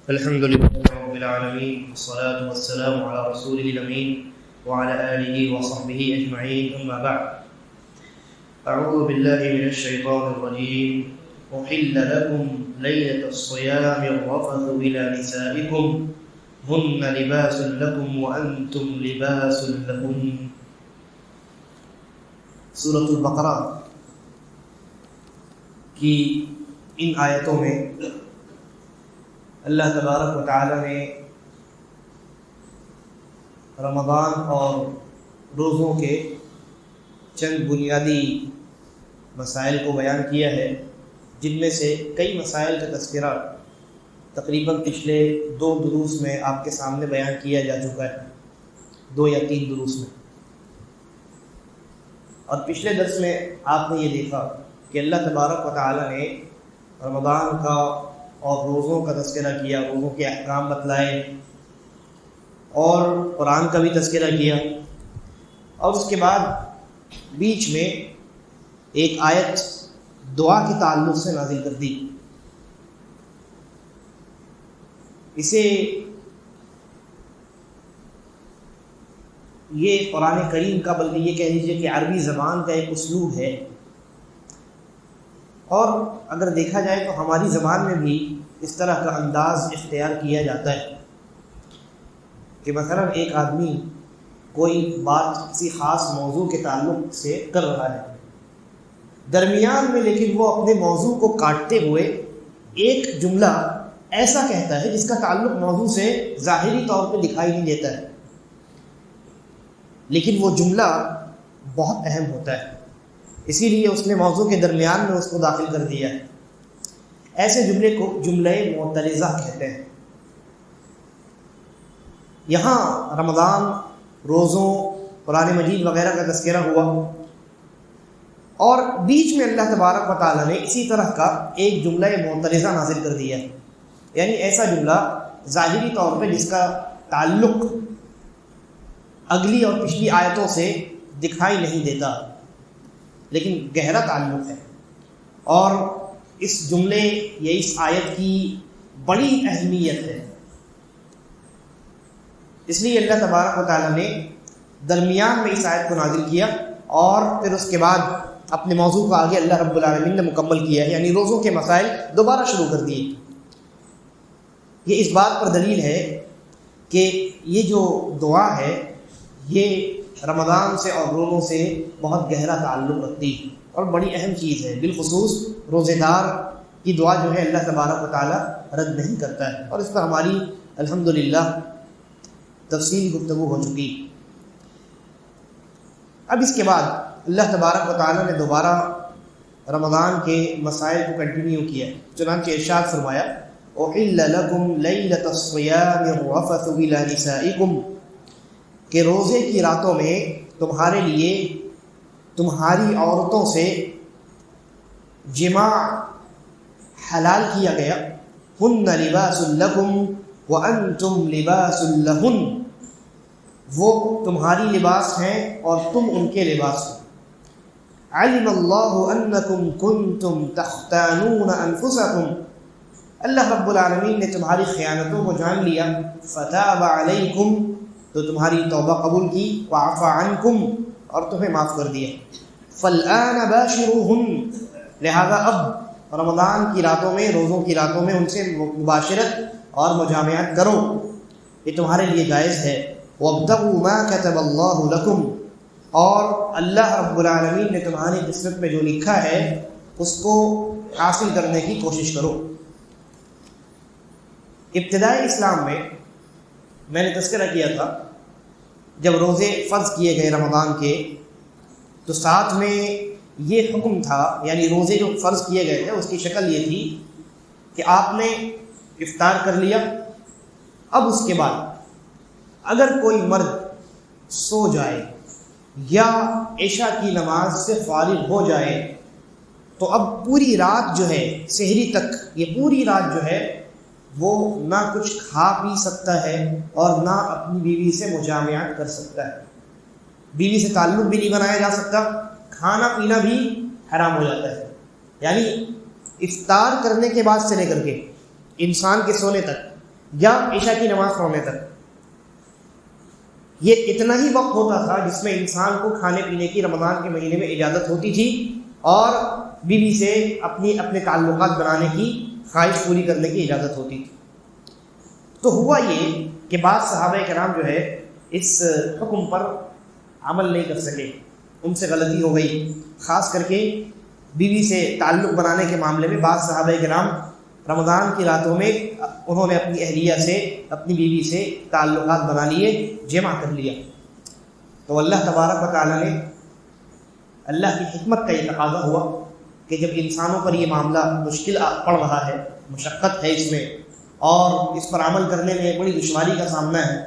الحمد لله رب العالمين والصلاة والسلام على رسوله الأمين وعلى آله وصحبه أجمعين أما بعد أعوذ بالله من الشيطان الرجيم أحل لكم ليلة الصيام الرفث إلى نسائكم هن لباس لكم وأنتم لباس لهن. سورة البقرہ کی ان آیتوں میں اللہ تبارک و تعالی نے رمضان اور روزوں کے چند بنیادی مسائل کو بیان کیا ہے، جن میں سے کئی مسائل کا تذکرہ تقریباً پچھلے 2 دروس میں آپ کے سامنے بیان کیا جا چکا ہے، 2 یا 3 دروس میں. اور پچھلے درس میں آپ نے یہ دیکھا کہ اللہ تبارک و تعالی نے رمضان کا اور روزوں کا تذکرہ کیا، روزوں کے احکام بتلائے اور قرآن کا بھی تذکرہ کیا، اور اس کے بعد بیچ میں ایک آیت دعا کے تعلق سے نازل کر دی. اسے یہ قرآن کریم کا، بلکہ یہ کہہ لیجیے کہ عربی زبان کا ایک اسلوب ہے، اور اگر دیکھا جائے تو ہماری زبان میں بھی اس طرح کا انداز اختیار کیا جاتا ہے کہ مثلا ایک آدمی کوئی بات کسی خاص موضوع کے تعلق سے کر رہا ہے، درمیان میں لیکن وہ اپنے موضوع کو کاٹتے ہوئے ایک جملہ ایسا کہتا ہے جس کا تعلق موضوع سے ظاہری طور پہ دکھائی نہیں دیتا ہے، لیکن وہ جملہ بہت اہم ہوتا ہے، اسی لیے اس نے موضوع کے درمیان میں اس کو داخل کر دیا ہے. ایسے جملے کو جملہ معترضہ کہتے ہیں. یہاں رمضان، روزوں، قرآن مجید وغیرہ کا تذکرہ ہوا، اور بیچ میں اللہ تبارک و تعالیٰ نے اسی طرح کا ایک جملہ معترضہ نازل کر دیا ہے، یعنی ایسا جملہ ظاہری طور پہ جس کا تعلق اگلی اور پچھلی آیتوں سے دکھائی نہیں دیتا، لیکن گہرا تعلق ہے. اور اس جملے یا اس آیت کی بڑی اہمیت ہے، اس لیے اللہ تبارک و تعالیٰ نے درمیان میں اس آیت کو نازل کیا، اور پھر اس کے بعد اپنے موضوع کو آگے اللہ رب العالمین نے مکمل کیا ہے، یعنی روزوں کے مسائل دوبارہ شروع کر دیے. یہ اس بات پر دلیل ہے کہ یہ جو دعا ہے یہ رمضان سے اور روزوں سے بہت گہرا تعلق رکھتی ہے اور بڑی اہم چیز ہے. بالخصوص روزے دار کی دعا جو ہے اللہ تبارک و تعالیٰ رد نہیں کرتا ہے، اور اس پر ہماری الحمدللہ تفصیلی گفتگو ہو چکی. اب اس کے بعد اللہ تبارک و تعالیٰ نے دوبارہ رمضان کے مسائل کو کنٹینیو کیا، چنانچہ ارشاد فرمایا اُحِلَّ لَكُمْ لَيْلَةَ الصِّيَامِ الرَّفَثُ إِلَىٰ نِسَائِكُمْ، کہ روزے کی راتوں میں تمہارے لیے تمہاری عورتوں سے جماع حلال کیا گیا. ہن لباس لکم وانتم لباس لہن، وہ تمہاری لباس ہیں اور تم ان کے لباس ہو. علم اللہ انکم کنتم تختانون انفسکم، اللہ رب العالمین نے تمہاری خیانتوں کو جان لیا. فتاب علیکم، تو تمہاری توبہ قبول کی. وعفى عنکم، اور تمہیں معاف کر دیا. فالآن باشروہن، لہذا اب رمضان کی راتوں میں، روزوں کی راتوں میں ان سے مباشرت اور مجامعت کرو، یہ تمہارے لیے جائز ہے. وابتغوا ما كتب اللہ لکم، اور اللہ رب العالمین نے تمہاری قسمت میں جو لکھا ہے اس کو حاصل کرنے کی کوشش کرو. ابتدائی اسلام میں نے تذکرہ کیا تھا، جب روزے فرض کیے گئے رمضان کے تو ساتھ میں یہ حکم تھا، یعنی روزے جو فرض کیے گئے تھے اس کی شکل یہ تھی کہ آپ نے افطار کر لیا. اب اس کے بعد اگر کوئی مرد سو جائے یا عشاء کی نماز سے فارغ ہو جائے تو اب پوری رات جو ہے، سحری تک یہ پوری رات جو ہے وہ نہ کچھ کھا پی سکتا ہے اور نہ اپنی بیوی سے مجامعات کر سکتا ہے. بیوی سے تعلق بھی نہیں بنایا جا سکتا، کھانا پینا بھی حرام ہو جاتا ہے. یعنی افطار کرنے کے بعد سے لے کر کے انسان کے سونے تک یا عشاء کی نماز پڑھنے تک. یہ اتنا ہی وقت ہوتا تھا جس میں انسان کو کھانے پینے کی رمضان کے مہینے میں اجازت ہوتی تھی اور بیوی سے اپنے تعلقات بنانے کی خواہش پوری کرنے کی اجازت ہوتی تھی. تو ہوا یہ کہ بعض صحابہ کرام جو ہے اس حکم پر عمل نہیں کر سکے، ان سے غلطی ہو گئی. خاص کر کے بیوی سے تعلق بنانے کے معاملے میں بعض صحابہ کرام رمضان کی راتوں میں انہوں نے اپنی اہلیہ سے، اپنی بیوی سے تعلقات بنا لیے، جمع کر لیا. تو اللہ تبارک و تعالیٰ نے، اللہ کی حکمت کا یہ تقاضا ہوا کہ جب انسانوں پر یہ معاملہ مشکل پڑ رہا ہے، مشقت ہے اس میں، اور اس پر عمل کرنے میں بڑی دشواری کا سامنا ہے،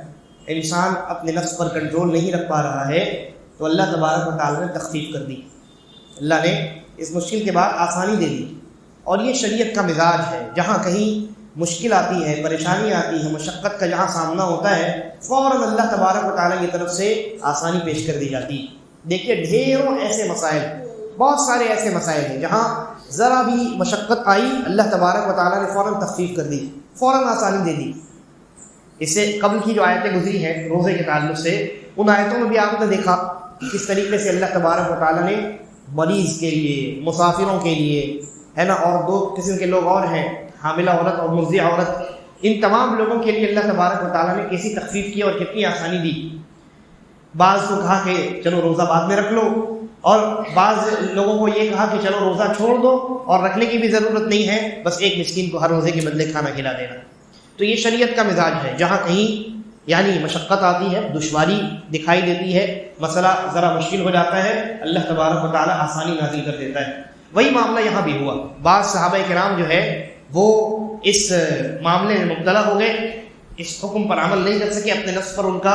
انسان اپنے نفس پر کنٹرول نہیں رکھ پا رہا ہے، تو اللہ تبارک و تعالیٰ نے تخفیف کر دی. اللہ نے اس مشکل کے بعد آسانی دے دی. اور یہ شریعت کا مزاج ہے، جہاں کہیں مشکل آتی ہے، پریشانی آتی ہے، مشقت کا جہاں سامنا ہوتا ہے، فوراً اللہ تبارک و تعالیٰ کی طرف سے آسانی پیش کر دی جاتی ہے. دیکھیے ڈھیروں ایسے مسائل، بہت سارے ایسے مسائل ہیں جہاں ذرا بھی مشقت آئی، اللہ تبارک و تعالیٰ نے فوراً تخفیف کر دی، فوراً آسانی دے دی. اس سے قبل کی جو آیتیں گزری ہیں روزے کے تعلق سے، ان آیتوں میں بھی آپ نے دیکھا کس طریقے سے اللہ تبارک و تعالیٰ نے مریض کے لیے، مسافروں کے لیے، ہے نا، اور دو قسم کے لوگ اور ہیں، حاملہ عورت اور مرضع عورت، ان تمام لوگوں کے لیے اللہ تبارک و تعالیٰ نے کیسی تخفیف کی اور کتنی آسانی دی. بعض کو کہا کہ چلو روزہ بعد میں رکھ لو، اور بعض لوگوں کو یہ کہا کہ چلو روزہ چھوڑ دو اور رکھنے کی بھی ضرورت نہیں ہے، بس ایک مسکین کو ہر روزے کے بدلے کھانا کھلا دینا. تو یہ شریعت کا مزاج ہے، جہاں کہیں یعنی مشقت آتی ہے، دشواری دکھائی دیتی ہے، مسئلہ ذرا مشکل ہو جاتا ہے، اللہ تبارک و تعالیٰ آسانی نازل کر دیتا ہے. وہی معاملہ یہاں بھی ہوا. بعض صحابہ کرام جو ہے وہ اس معاملے میں مبتلا ہو گئے، اس حکم پر عمل نہیں کر سکے، اپنے نفس پر ان کا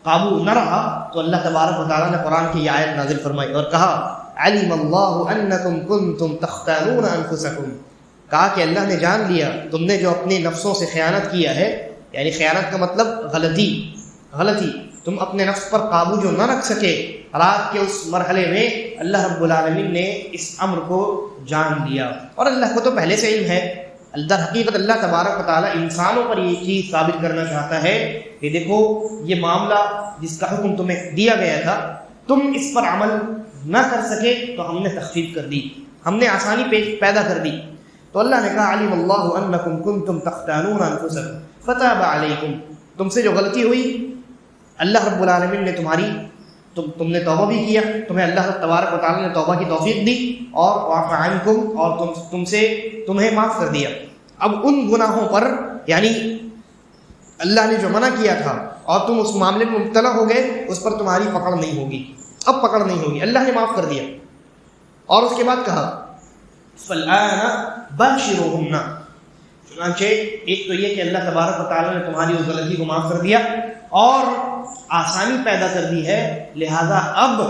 قابو نہ رہا. تو اللہ تبارک و تعالیٰ نے قرآن کی یہ آیت نازل فرمائی اور کہا علم اللہ انکم کنتم تختانون انفسکم، کہا کہ اللہ نے جان لیا تم نے جو اپنے نفسوں سے خیانت کیا ہے، یعنی خیانت کا مطلب غلطی، تم اپنے نفس پر قابو جو نہ رکھ سکے رات کے اس مرحلے میں، اللہ رب العالمین نے اس امر کو جان لیا. اور اللہ کو تو پہلے سے علم ہے. در حقیقت اللہ تبارک و تعالیٰ انسانوں پر یہ چیز ثابت کرنا چاہتا ہے کہ دیکھو یہ معاملہ جس کا حکم تمہیں دیا گیا تھا، تم اس پر عمل نہ کر سکے تو ہم نے تخفیف کر دی، ہم نے آسانی پیدا کر دی. تو اللہ نے کہا علم اللہ انکم کنتم تختانون انفسکم فتاب علیکم، تم سے جو غلطی ہوئی اللہ رب العالمین نے تم نے توبہ بھی کیا، تمہیں اللہ تبارک و تعالیٰ نے توبہ کی توفیق دی، اور وعفی عنکم، اور تمہیں معاف کر دیا. اب ان گناہوں پر، یعنی اللہ نے جو منع کیا تھا اور تم اس معاملے میں مبتلا ہو گئے، اس پر تمہاری پکڑ نہیں ہوگی، اب پکڑ نہیں ہوگی، اللہ نے معاف کر دیا. اور اس کے بعد کہا فَالْآنَ بَاشِرُوهُنَّ، چنانچہ ایک تو یہ کہ اللہ تبارک و تعالیٰ نے تمہاری اس غلطی کو معاف کر دیا اور آسانی پیدا کر دی ہے، لہذا اب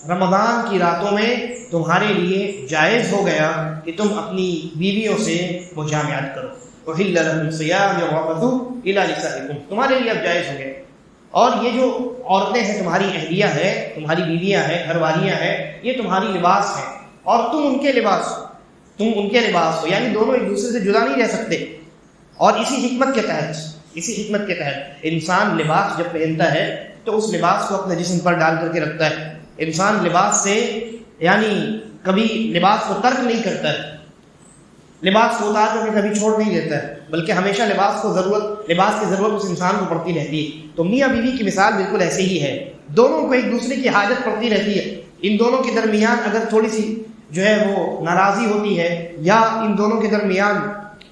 رمضان کی راتوں میں تمہارے لیے جائز ہو گیا کہ تم اپنی بیویوں سے مجامعات کرو. أُحِلَّ لَكُمْ صِيَامُ الرَّفَثُ إِلَىٰ نِسَائِكُمْ، تمہارے لیے اب جائز ہو گیا. اور یہ جو عورتیں ہیں تمہاری اہلیہ ہے، تمہاری بیویاں ہیں، گھر والیاں ہیں، یہ تمہاری لباس ہیں اور تم ان کے لباس ہو، یعنی دونوں ایک دوسرے سے جدا نہیں رہ سکتے. اور اسی حکمت کے تحت انسان لباس جب پہنتا ہے تو اس لباس کو اپنے جسم پر ڈال کر کے رکھتا ہے. انسان لباس سے یعنی کبھی لباس کو ترک نہیں کرتا ہے، لباس کو اتار کر کے کبھی چھوڑ نہیں دیتا ہے، بلکہ ہمیشہ لباس کی ضرورت اس انسان کو پڑتی رہتی ہے. تو میاں بیوی کی مثال بالکل ایسے ہی ہے، دونوں کو ایک دوسرے کی حاجت پڑتی رہتی ہے. ان دونوں کے درمیان اگر تھوڑی سی جو ہے وہ ناراضی ہوتی ہے، یا ان دونوں کے درمیان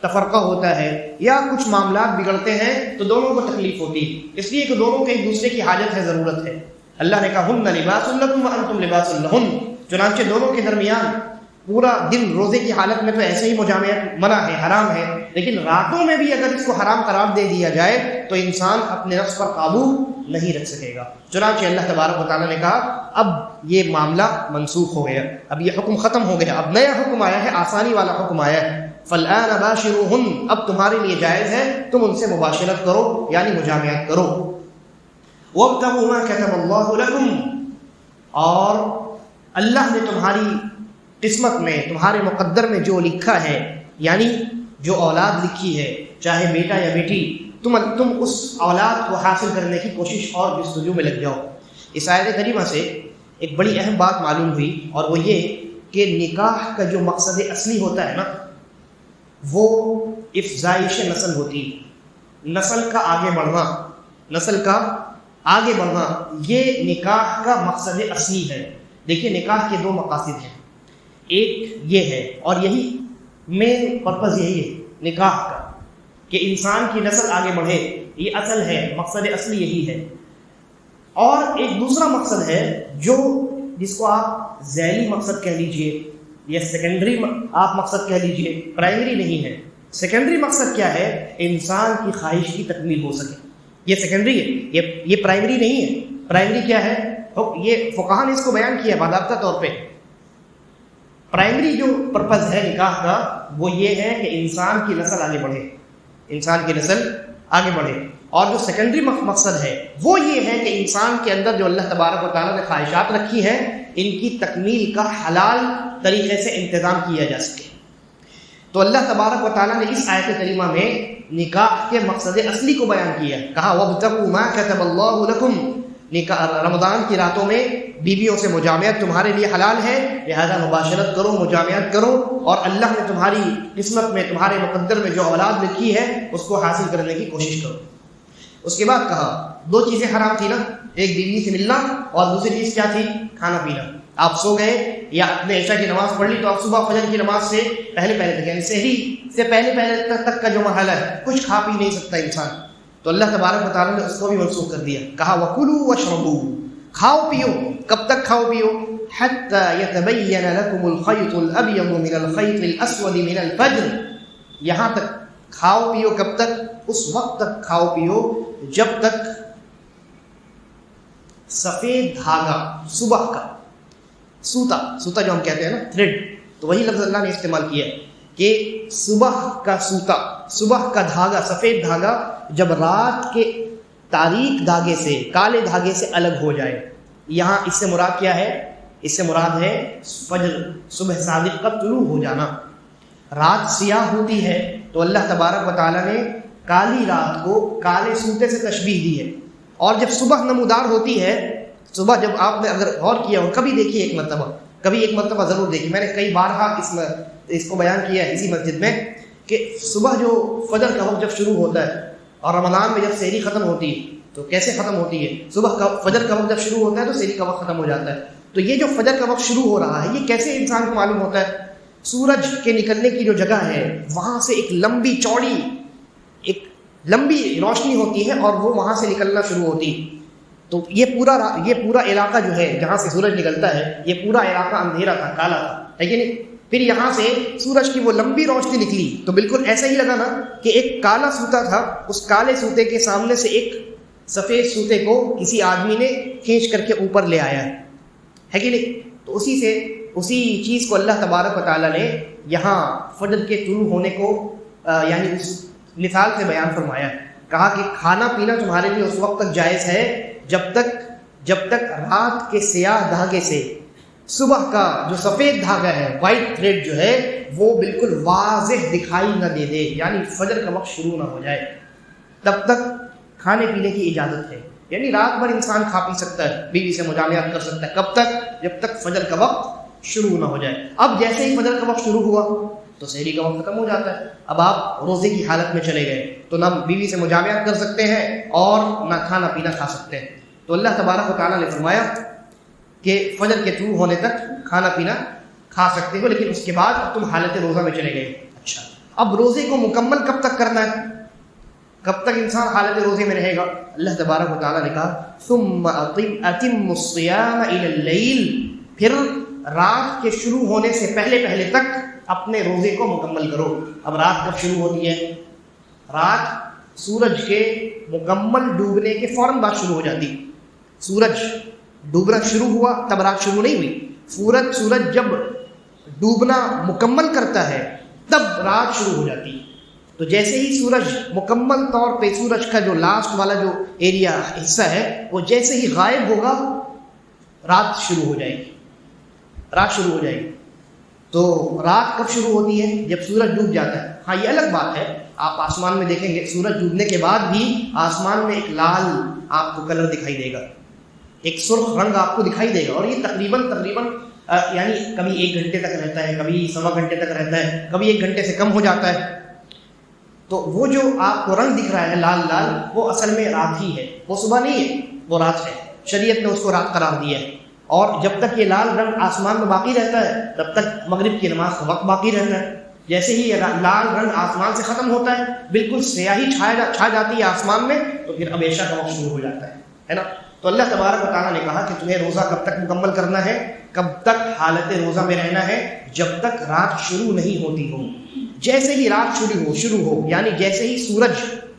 تفرقہ ہوتا ہے، یا کچھ معاملات بگڑتے ہیں، تو دونوں کو تکلیف ہوتی ہے، اس لیے کہ دونوں کو ایک دوسرے کی حاجت ہے، ضرورت ہے. اللہ نے کہا ہن لباس لکم وانتم لباس لہن، چنانچہ دونوں کے درمیان پورا دن روزے کی حالت میں تو ایسے ہی مجامعت منع ہے، حرام ہے، لیکن راتوں میں بھی اگر اس کو حرام قرار دے دیا جائے تو انسان اپنے نفس پر قابو نہیں رکھ سکے گا. چنانچہ اللہ تبارک و تعالیٰ نے کہا اب یہ معاملہ منسوخ ہو گیا، اب یہ حکم ختم ہو گیا، اب نیا حکم آیا ہے، آسانی والا حکم آیا ہے. فَالْآنَ بَاشِرُوهُنَّ، اب تمہارے لیے جائز ہے تم ان سے مباشرت کرو، یعنی مجامعت کرو. وَابْتَغُوا مَا كَتَبَ اللَّهُ لَكُمْ، اور اللہ نے تمہاری قسمت میں، تمہارے مقدر میں جو لکھا ہے، یعنی جو اولاد لکھی ہے، چاہے بیٹا یا بیٹی، تم اس اولاد کو حاصل کرنے کی کوشش اور جستجو میں لگ جاؤ۔ اس آیت کریمہ سے ایک بڑی اہم بات معلوم ہوئی، اور وہ یہ کہ نکاح کا جو مقصد اصلی ہوتا ہے نا، وہ افزائش نسل ہوتی ہے، نسل کا آگے بڑھنا، یہ نکاح کا مقصد اصلی ہے۔ دیکھیے نکاح کے دو مقاصد ہیں، ایک یہ ہے، اور یہی مین پرپز یہی ہے نکاح کا، کہ انسان کی نسل آگے بڑھے، یہ اصل ہے، مقصد اصلی یہی ہے۔ اور ایک دوسرا مقصد ہے جس کو آپ ذیلی مقصد کہہ لیجئے یا سیکنڈری آپ مقصد کہہ لیجئے، پرائمری نہیں ہے۔ سیکنڈری مقصد کیا ہے؟ انسان کی خواہش کی تکمیل ہو سکے، یہ سیکنڈری ہے، یہ پرائمری نہیں ہے۔ پرائمری کیا ہے؟ یہ فقہاء نے اس کو بیان کیا باضابطہ طور پہ۔ پرائمری جو پرپز ہے نکاح کا وہ یہ ہے کہ انسان کی نسل آگے بڑھے، اور جو سیکنڈری مقصد ہے وہ یہ ہے کہ انسان کے اندر جو اللہ تبارک و تعالیٰ نے خواہشات رکھی ہیں ان کی تکمیل کا حلال طریقے سے انتظام کیا جا سکے۔ تو اللہ تبارک و تعالیٰ نے اس آیت کریمہ میں نکاح کے مقصد اصلی کو بیان کیا، کہا وَابْتَغُوا مَا كَتَبَ اللَّهُ لَكُمْ، رمضان کی راتوں میں بیویوں سے مجامعت تمہارے لیے حلال ہے، لہذا مباشرت کرو، مجامعت کرو، اور اللہ نے تمہاری قسمت میں، تمہارے مقدر میں جو اولاد لکھی ہے اس کو حاصل کرنے کی کوشش کرو۔ اس کے بعد کہا دو چیزیں حرام تھی نا، ایک بیوی سے ملنا اور دوسری چیز کیا تھی؟ کھانا پینا۔ آپ سو گئے یا اپنے عشاء کی نماز پڑھ لی تو آپ صبح فجر کی نماز سے پہلے تک، یعنی سحری سے پہلے تک کا جو مرحلہ ہے کچھ کھا پی نہیں سکتا انسان، تو اللہ تبارک و تعالیٰ نے اس کو بھی منسوخ کر دیا، کہا وَكُلُوا وَاشْرَبُوا، کھاؤ پیو۔ کب تک کھاؤ پیو؟ حَتَّى يَتَبَيَّنَ لَكُمُ الْخَيْطُ الْأَبْيَضُ مِنَ الْخَيْطِ الْأَسْوَدِ مِنَ الْفَجْرِ، یہاں تک کھاؤ پیو، کب تک؟ اس وقت تک کھاؤ پیو جب تک سفید دھاگا، صبح کا سوتا جو ہم کہتے ہیں نا، تھریڈ، تو وہی لفظ اللہ نے استعمال کیا ہے کہ صبح کا سوتا، صبح کا دھاگا، سفید دھاگا جب رات کے تاریک دھاگے سے، کالے دھاگے سے الگ ہو جائے۔ یہاں اس سے مراد کیا ہے؟ اس سے مراد ہے فجر، صبح صادق کا طلوع ہو جانا۔ رات سیاہ ہوتی ہے تو اللہ تبارک و تعالیٰ نے کالی رات کو کالے سوتے سے تشبیہ دی ہے، اور جب صبح نمودار ہوتی ہے، صبح جب آپ نے اگر غور کیا ہو، کبھی دیکھیے ایک مرتبہ ضرور دیکھیے، میں نے کئی بارہا اس کو بیان کیا ہے اسی مسجد میں، کہ صبح جو فجر کا وقت جب شروع ہوتا ہے اور رمضان میں جب سحری ختم ہوتی ہے تو کیسے ختم ہوتی ہے؟ صبح کا فجر کا وقت جب شروع ہوتا ہے تو سحری کا وقت ختم ہو جاتا ہے۔ تو یہ جو فجر کا وقت شروع ہو رہا ہے یہ کیسے انسان کو معلوم ہوتا ہے؟ سورج کے نکلنے کی جو جگہ ہے وہاں سے ایک لمبی چوڑی ایک لمبی روشنی ہوتی ہے اور وہ وہاں سے نکلنا شروع ہوتی ہے۔ تو یہ پورا علاقہ جو ہے جہاں سے سورج نکلتا ہے یہ پورا علاقہ اندھیرا تھا، کالا تھا، ہے کہ نہیں؟ پھر یہاں سے سورج کی وہ لمبی روشنی نکلی تو بالکل ایسا ہی لگا نا کہ ایک کالا سوتا تھا، اس کالے سوتے کے سامنے سے ایک سفید سوتے کو کسی آدمی نے کھینچ کر کے اوپر لے آیا ہے کہ نہیں؟ تو اسی چیز کو اللہ تبارک و تعالیٰ نے یہاں فجر کے طلوع ہونے کو یعنی اس مثال سے بیان فرمایا، کہا کہ کھانا پینا تمہارے لیے اس وقت تک جائز ہے جب تک رات کے سیاہ دھاگے سے صبح کا جو سفید دھاگا ہے، وائٹ تھریڈ جو ہے، وہ بالکل واضح دکھائی نہ دے دے، یعنی فجر کا وقت شروع نہ ہو جائے، تب تک کھانے پینے کی اجازت ہے۔ یعنی رات بھر انسان کھا پی سکتا ہے، بیوی سے مجامعات کر سکتا ہے، کب تک؟ جب تک فجر کا وقت شروع نہ ہو جائے۔ اب جیسے ہی فجر کا وقت شروع ہوا تو سحری کا وقت ختم ہو جاتا ہے۔ اب آپ روزے کی حالت میں چلے گئے تو نہ بیوی سے مجامعات کر سکتے ہیں اور نہ کھانا پینا کھا سکتے ہیں۔ تو اللہ تبارک و تعالیٰ نے فرمایا کہ فجر کے طلوع ہونے تک کھانا پینا کھا سکتے ہو، لیکن اس کے بعد اب تم حالت روزہ میں چلے گئے۔ اچھا، اب روزے کو مکمل کب تک کرنا ہے؟ کب تک انسان حالت روزے میں رہے گا؟ اللہ تبارک و تعالیٰ نے کہا ثم اتم الصیام الی اللیل، پھر رات کے شروع ہونے سے پہلے تک اپنے روزے کو مکمل کرو۔ اب رات کب شروع ہوتی ہے؟ رات سورج کے مکمل ڈوبنے کے فوراً بعد شروع ہو جاتی۔ سورج ڈوبنا شروع ہوا تب رات شروع نہیں ہوئی، سورج جب ڈوبنا مکمل کرتا ہے تب رات شروع ہو جاتی۔ تو جیسے ہی سورج مکمل طور پہ، سورج کا جو لاسٹ والا جو ایریا حصہ ہے وہ جیسے ہی غائب ہوگا رات شروع ہو جائے گی۔ تو رات کب شروع ہوتی ہے؟ جب سورج ڈوب جاتا ہے. ہاں یہ الگ بات ہے، آپ آسمان میں دیکھیں گے سورج ڈوبنے کے بعد بھی آسمان میں ایک لال آپ کو کلر دکھائی دے گا، ایک سرخ رنگ آپ کو دکھائی دے گا، اور یہ تقریباً یعنی کبھی 1 گھنٹے تک رہتا ہے، کبھی 1.25 گھنٹے تک رہتا ہے، کبھی 1 گھنٹے سے کم ہو جاتا ہے. تو وہ جو آپ کو رنگ دکھ رہا ہے لال لال، وہ اصل میں رات ہی ہے، وہ صبح نہیں ہے، وہ رات ہے. شریعت نے اس کو رات قرار دیا ہے. اور جب تک یہ لال رنگ آسمان میں باقی رہتا ہے تب تک مغرب کی نماز کا وقت باقی رہتا ہے. جیسے ہی یہ لال رنگ آسمان سے ختم ہوتا ہے، بالکل سیاہی چھا جاتی ہے آسمان میں، تو پھر اب عشاء کا وقت شروع ہو جاتا ہے نا. تو اللہ تبارک و تعالیٰ نے کہا کہ تمہیں روزہ کب تک مکمل کرنا ہے؟ کب تک حالت روزہ میں رہنا ہے؟ جب تک رات شروع نہیں ہوتی ہو. جیسے ہی رات شروع ہو یعنی جیسے ہی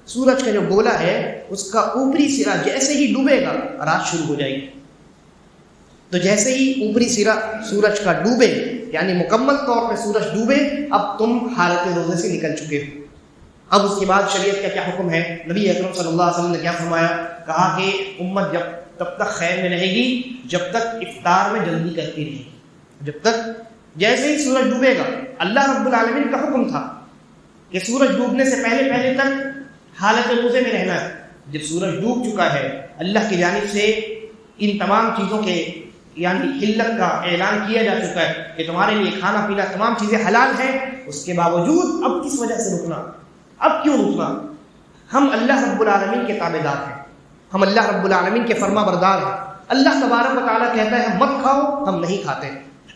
سورج کا جو گولا ہے اس کا اوپری سرا جیسے ہی ڈوبے گا رات شروع ہو جائے گی. تو جیسے ہی اوپری سرا سورج کا ڈوبے یعنی مکمل طور پہ سورج ڈوبے، اب تم حالت روزے سے نکل چکے ہو. اب اس کے بعد شریعت کا کیا حکم ہے؟ نبی اکرم صلی اللہ علیہ وسلم نے کیا فرمایا؟ کہا کہ امت تب تک خیر میں رہے گی جب تک افطار میں جلدی کرتی رہے گی. جب تک جیسے ہی سورج ڈوبے گا، اللہ رب العالمین کا حکم تھا کہ سورج ڈوبنے سے پہلے تک حالت روزے میں رہنا ہے. جب سورج ڈوب چکا ہے، اللہ کی جانب سے ان تمام چیزوں کے یعنی حلت کا اعلان کیا جا چکا ہے کہ تمہارے لیے کھانا پینا تمام چیزیں حلال ہیں، اس کے باوجود اب کس وجہ سے رکنا؟ اب کیوں رکنا؟ ہم اللہ رب العالمین کے تابع دار ہیں، ہم اللہ رب العالمین کے فرما بردار ہیں. اللہ تبارک و تعالیٰ کہتا ہے مت کھاؤ، ہم نہیں کھاتے.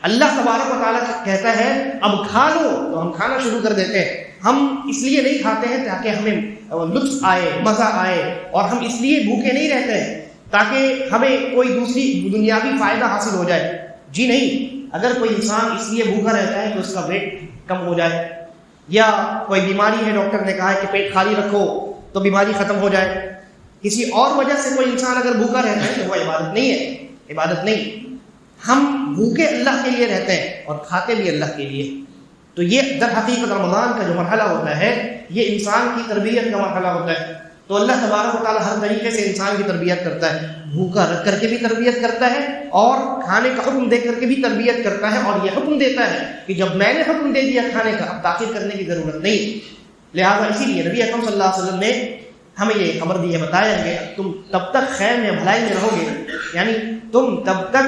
اللہ تبارک و تعالیٰ کہتا ہے اب کھا لو، تو ہم کھانا شروع کر دیتے ہیں. ہم اس لیے نہیں کھاتے ہیں تاکہ ہمیں لطف آئے، مزہ آئے، اور ہم اس لیے بھوکے نہیں رہتے ہیں تاکہ ہمیں کوئی دوسری دنیاوی فائدہ حاصل ہو جائے. جی نہیں، اگر کوئی انسان اس لیے بھوکا رہتا ہے کہ اس کا ویٹ کم ہو جائے، یا کوئی بیماری ہے ڈاکٹر نے کہا ہے کہ پیٹ خالی رکھو تو بیماری ختم ہو جائے، کسی اور وجہ سے کوئی انسان اگر بھوکا رہتا ہے تو وہ عبادت نہیں ہے، عبادت نہیں. ہم بھوکے اللہ کے لیے رہتے ہیں اور کھاتے بھی اللہ کے لیے. تو یہ در حقیقت رمضان کا جو مرحلہ ہوتا ہے یہ انسان کی تربیت کا مرحلہ ہوتا ہے. تو اللہ تبارک و تعالیٰ ہر طریقے سے انسان کی تربیت کرتا ہے، بھوکا رکھ کر کے بھی تربیت کرتا ہے اور کھانے کا حکم دے کر کے بھی تربیت کرتا ہے. اور یہ حکم دیتا ہے کہ جب میں نے حکم دے دیا کھانے کا، اب تاخیر کرنے کی ضرورت نہیں. لہٰذا اسی لیے نبی اکرم صلی اللہ علیہ وسلم نے ہمیں یہ خبر دی ہے، بتایا کہ تم تب تک خیر میں بھلائی میں رہو گے، یعنی تم تب تک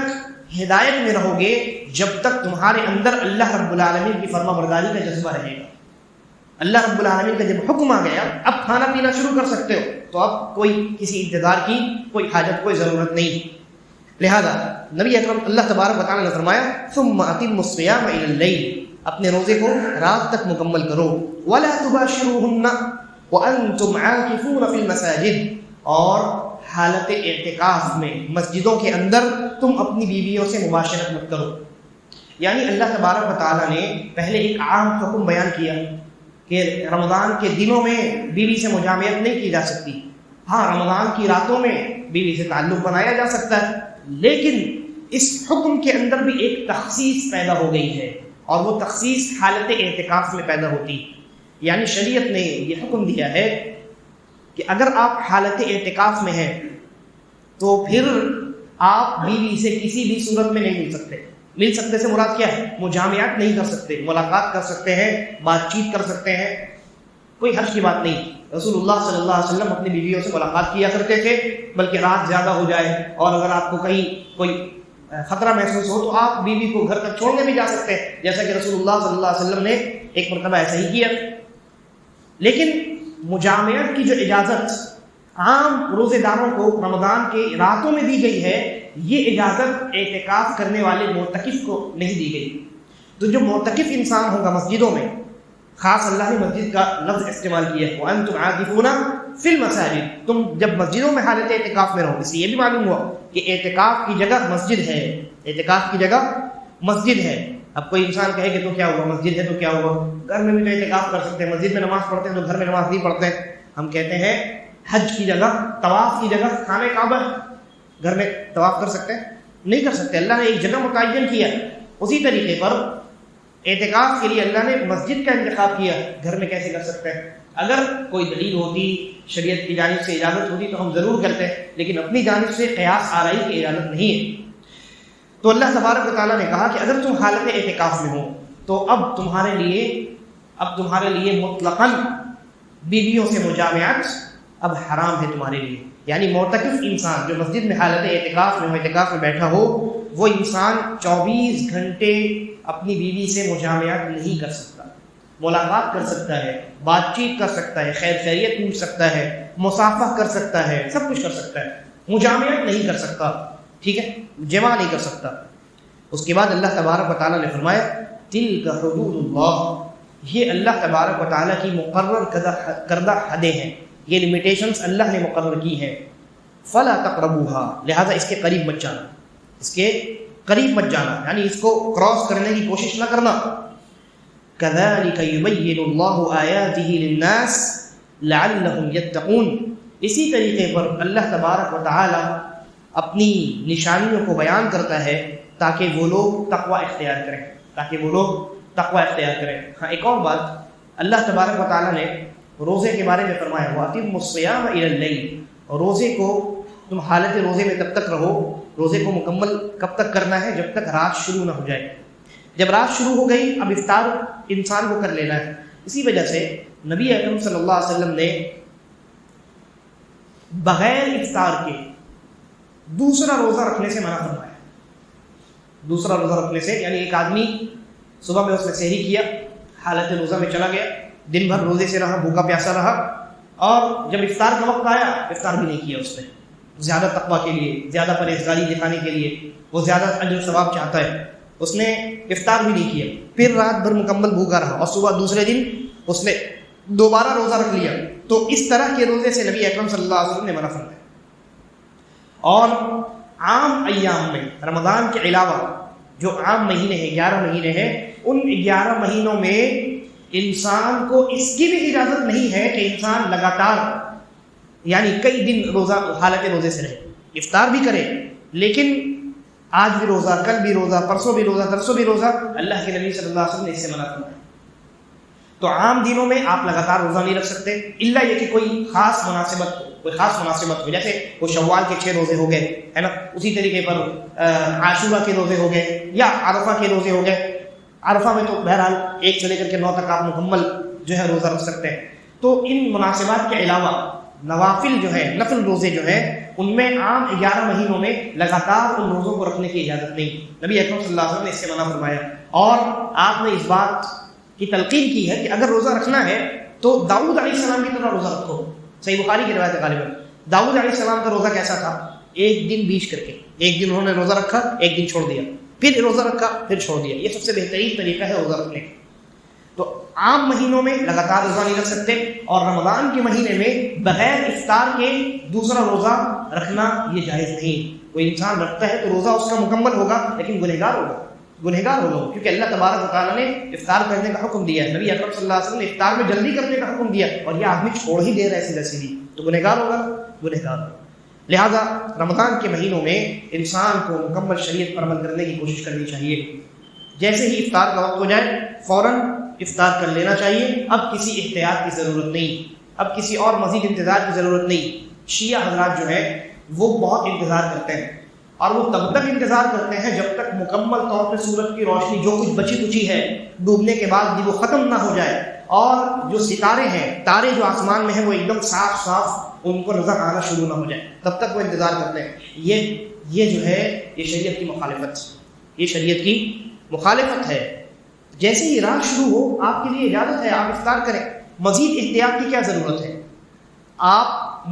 ہدایت میں رہو گے جب تک تمہارے اندر اللہ رب العالمین کی فرما برداری کا جذبہ رہے گا. اللہ رب العالمین کا جب حکم آ گیا اب کھانا پینا شروع کر سکتے ہو، تو اب کوئی کسی انتظار کی کوئی حاجت، کوئی ضرورت نہیں. لہذا نبی اکرم اللہ تبارک و تعالیٰ نے فرمایا ثم اتموا الصیام الی اللیل، اپنے روزے کو رات تک مکمل کرو. ولا تباشروہن وانتم عاکفون فی المساجد، اور حالت اعتکاف میں مسجدوں کے اندر تم اپنی بیویوں سے مباشرت مت کرو. یعنی اللہ تبارک و تعالیٰ نے پہلے ایک عام حکم بیان کیا کہ رمضان کے دنوں میں بیوی سے مجامعت نہیں کی جا سکتی. ہاں رمضان کی راتوں میں بیوی سے تعلق بنایا جا سکتا ہے، لیکن اس حکم کے اندر بھی ایک تخصیص پیدا ہو گئی ہے، اور وہ تخصیص حالت اعتکاف میں پیدا ہوتی. یعنی شریعت نے یہ حکم دیا ہے کہ اگر آپ حالت اعتکاف میں ہیں تو پھر آپ بیوی سے کسی بھی صورت میں نہیں مل سکتے. مل سکتے سے مراد کیا ہے؟ مجامعات نہیں کر سکتے، ملاقات کر سکتے ہیں، بات چیت کر سکتے ہیں، کوئی حرج کی بات نہیں. رسول اللہ صلی اللہ علیہ وسلم اپنی بیویوں سے ملاقات کیا کرتے تھے، بلکہ رات زیادہ ہو جائے اور اگر آپ کو کہیں کوئی خطرہ محسوس ہو تو آپ بیوی کو گھر تک چھوڑنے بھی جا سکتے ہیں، جیسا کہ رسول اللہ صلی اللہ علیہ وسلم نے ایک مرتبہ ایسا ہی کیا. لیکن مجامعت کی جو اجازت عام روزے داروں کو رمضان کے راتوں میں دی گئی ہے، یہ اجازت اعتکاف کرنے والے معتکف کو نہیں دی گئی. تو جو معتکف انسان ہوگا مسجدوں میں، خاص اللہ نے مسجد کا لفظ استعمال کیا ہے وَأَنْتُمْ عَاكِفُونَ فِي الْمَسَاجِدِ، تم جب مسجدوں میں حالت اعتکاف میں رہو. اس لیے یہ بھی معلوم ہوا کہ اعتکاف کی جگہ مسجد ہے، اعتکاف کی جگہ مسجد ہے. اب کوئی انسان کہے کہ تو کیا ہوا، مسجد ہے تو کیا ہوا، گھر میں بھی تو اعتکاف کر سکتے ہیں، مسجد میں نماز پڑھتے ہیں تو گھر میں نماز نہیں پڑھتے ہیں. ہم کہتے ہیں حج کی جگہ، طواف کی جگہ خانہ کعبہ، گھر میں طواف کر سکتے ہیں؟ نہیں کر سکتے. اللہ نے ایک جگہ متعین کیا. اسی طریقے پر اعتکاف کے لیے اللہ نے مسجد کا انتخاب کیا، گھر میں کیسے کر سکتے ہیں؟ اگر کوئی دلیل ہوتی، شریعت کی جانب سے اجازت ہوتی تو ہم ضرور کرتے ہیں، لیکن اپنی جانب سے قیاس آرائی کی اجازت نہیں ہے. تو اللہ تبارک و تعالیٰ نے کہا کہ اگر تم حالت اعتکاف میں ہو تو اب تمہارے لیے مطلقاً بیویوں سے مجامعت اب حرام ہے تمہارے لیے. یعنی معتکف انسان جو مسجد میں حالت اعتکاف میں بیٹھا ہو، وہ انسان 24 گھنٹے اپنی بیوی سے مجامعت نہیں کر سکتا. ملاقات کر سکتا ہے، بات چیت کر سکتا ہے، خیر خیریت پوچھ سکتا ہے، مصافحہ کر سکتا ہے، سب کچھ کر سکتا ہے، مجامعت نہیں کر سکتا. ٹھیک ہے، جمع نہیں کر سکتا. اس کے بعد اللہ تبارک و تعالیٰ نے فرمایا تلک حدود اللہ، یہ اللہ تبارک و تعالیٰ کی مقرر کردہ حدیں ہیں، یہ لمیٹیشنز اللہ نے مقرر کی ہیں. فلا تقربوها، لہذا اس کے قریب مت جانا، یعنی اس کو کراس کرنے کی کوشش نہ کرنا. كذلك يبين الله آياته للناس لعلهم يتقون، اسی طریقے پر اللہ تبارک و تعالی اپنی نشانیوں کو بیان کرتا ہے تاکہ وہ لوگ تقوی اختیار کریں. ہاں ایک اور بات، اللہ تبارک و تعالی نے روزے کے بارے میں فرمایا وَأَتِمُّوا الصِّيَامَ إِلَى اللَّيْلِ، اور روزے کو تم حالت روزے میں تب تک رہو، روزے کو مکمل کب تک کرنا ہے؟ جب تک رات شروع نہ ہو جائے. جب رات شروع ہو گئی اب افطار انسان کو کر لینا ہے. اسی وجہ سے نبی اکرم صلی اللہ علیہ وسلم نے بغیر افطار کے دوسرا روزہ رکھنے سے منع فرمایا. دوسرا روزہ رکھنے سے یعنی ایک آدمی صبح میں اس نے سحری کیا، حالت روزہ میں چلا گیا، دن بھر روزے سے رہا، بھوکا پیاسا رہا، اور جب افطار کا وقت آیا افطار بھی نہیں کیا. اس نے زیادہ تقویٰ کے لیے، زیادہ پرہیزگاری دکھانے کے لیے، وہ زیادہ اجر و ثواب چاہتا ہے، اس نے افطار بھی نہیں کیا، پھر رات بھر مکمل بھوکا رہا اور صبح دوسرے دن اس نے دوبارہ روزہ رکھ لیا. تو اس طرح کے روزے سے نبی اکرم صلی اللہ علیہ وسلم نے منع فرمایا. اور عام ایام میں رمضان کے علاوہ جو عام مہینے ہیں، 11 مہینے ہیں، ان 11 مہینوں میں انسان کو اس کی بھی اجازت نہیں ہے کہ انسان لگاتار یعنی کئی دن روزہ حالت روزے سے رہے. افطار بھی کرے لیکن آج بھی روزہ، کل بھی روزہ، پرسوں بھی روزہ، ترسوں بھی روزہ، اللہ کے نبی صلی اللہ علیہ وسلم نے اس سے منع فرمایا. تو عام دنوں میں آپ لگاتار روزہ نہیں رکھ سکتے الا یہ کہ کوئی خاص مناسبت ہو، جیسے وہ شوال کے 6 روزے ہو گئے ہے نا، اسی طریقے پر عاشورہ کے روزے ہو گئے یا عرفہ کے روزے ہو گئے. عرفہ میں تو بہرحال 1 سے لے کر کے 9 تک آپ مکمل جو ہے روزہ رکھ سکتے ہیں. تو ان مناسبات کے علاوہ نوافل جو ہے، نفل روزے جو ہیں، ان میں عام 11 مہینوں میں لگاتار ان روزوں کو رکھنے کی اجازت نہیں. نبی اکرم صلی اللہ علیہ وسلم نے اس سے منع فرمایا. اور آپ نے اس بات کی تلقین کی ہے کہ اگر روزہ رکھنا ہے تو داؤد علیہ السلام کی طرح روزہ رکھو. صحیح بخاری کی روایت ہے غالباً. داؤد علیہ السلام کا روزہ کیسا تھا؟ ایک دن بیچ کر کے، ایک دن انہوں نے روزہ رکھا، ایک دن چھوڑ دیا، پھر روزہ رکھا، پھر چھوڑ دیا. یہ سب سے بہترین طریقہ ہے روزہ رکھنے کا. تو عام مہینوں میں لگاتار روزہ نہیں رکھ سکتے، اور رمضان کے مہینے میں بغیر افطار کے دوسرا روزہ رکھنا یہ جائز نہیں. کوئی انسان رکھتا ہے تو روزہ اس کا مکمل ہوگا لیکن گنہگار ہوگا کیونکہ اللہ تبارک و تعالیٰ نے افطار کرنے کا حکم دیا ہے. نبی اکرم صلی اللہ علیہ وسلم نے افطار میں جلدی کرنے کا حکم دیا اور یہ آدمی چھوڑ ہی دے رہا ہے سیدھی تو گنہگار ہوگا. لہذا رمضان کے مہینوں میں انسان کو مکمل شریعت پر عمل کرنے کی کوشش کرنی چاہیے. جیسے ہی افطار کا وقت ہو جائے فوراً افطار کر لینا چاہیے. اب کسی احتیاط کی ضرورت نہیں، اب کسی اور مزید انتظار کی ضرورت نہیں. شیعہ حضرات جو ہیں وہ بہت انتظار کرتے ہیں، اور وہ تب تک انتظار کرتے ہیں جب تک مکمل طور پہ سورج کی روشنی جو کچھ بچی کچی ہے ڈوبنے کے بعد بھی وہ ختم نہ ہو جائے، اور جو ستارے ہیں، تارے جو آسمان میں ہیں، وہ ایک دم صاف ان کو نظر آنا شروع نہ ہو جائے، تب تک وہ انتظار کرتے ہیں. یہ جو ہے یہ شریعت کی مخالفت ہے. جیسے ہی رات شروع ہو آپ کے لیے اجازت ہے، آپ افطار کریں. مزید احتیاط کی کیا ضرورت ہے؟ آپ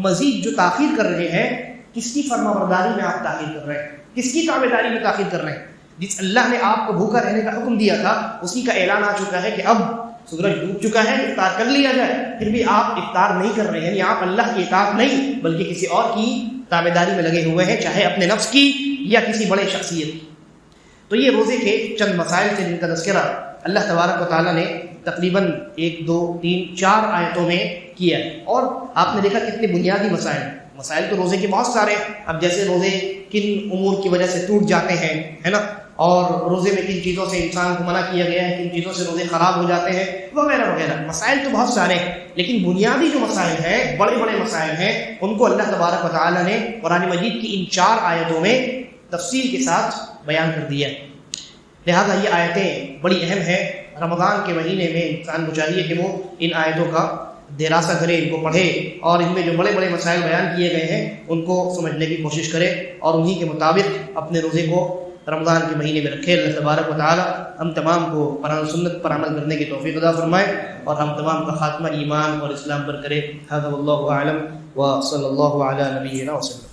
مزید جو تاخیر کر رہے ہیں، کس کی فرما برداری میں آپ تاخیر کر رہے ہیں؟ کس کی تابعداری میں تاخیر کر رہے ہیں؟ جس اللہ نے آپ کو بھوکا رہنے کا حکم دیا تھا اسی کا اعلان آ چکا ہے کہ اب سورج ڈوب چکا ہے، افطار کر لیا جائے، پھر بھی آپ افطار نہیں کر رہے ہیں. یعنی آپ اللہ کی اطاعت نہیں بلکہ کسی اور کی تابعداری میں لگے ہوئے ہیں، چاہے اپنے نفس کی یا کسی بڑے شخصیت کی. تو یہ روزے کے چند مسائل تھے جن کا تذکرہ اللہ تبارک و تعالیٰ نے تقریباً 1 2 3 4 آیتوں میں کیا. اور آپ نے دیکھا کتنے بنیادی مسائل تو روزے کے بہت سارے ہیں. اب جیسے روزے کن امور کی وجہ سے ٹوٹ جاتے ہیں ہے نا، اور روزے میں کن چیزوں سے انسان کو منع کیا گیا ہے، کن چیزوں سے روزے خراب ہو جاتے ہیں، وغیرہ وغیرہ. مسائل تو بہت سارے ہیں لیکن بنیادی جو مسائل ہیں، بڑے مسائل ہیں، ان کو اللہ تبارک و تعالیٰ نے قرآن مجید کی ان 4 آیتوں میں تفصیل کے ساتھ بیان کر دیا. لہذا یہ آیتیں بڑی اہم ہیں رمضان کے مہینے میں انسان کو چاہیے کہ وہ ان آیتوں کا دراسہ کرے، ان کو پڑھے، اور ان میں جو بڑے بڑے مسائل بیان کیے گئے ہیں ان کو سمجھنے کی کوشش کرے اور انہی کے مطابق اپنے روزے کو رمضان کے مہینے میں رکھے۔ اللہ تبارک و تعالی ہم تمام کو قرآن و سنت پر عمل کرنے کی توفیق عطا فرمائے اور ہم تمام کا خاتمہ ایمان اور اسلام پر کرے۔ ھذا واللہ اعلم وصلی اللہ علی نبینا وسلم۔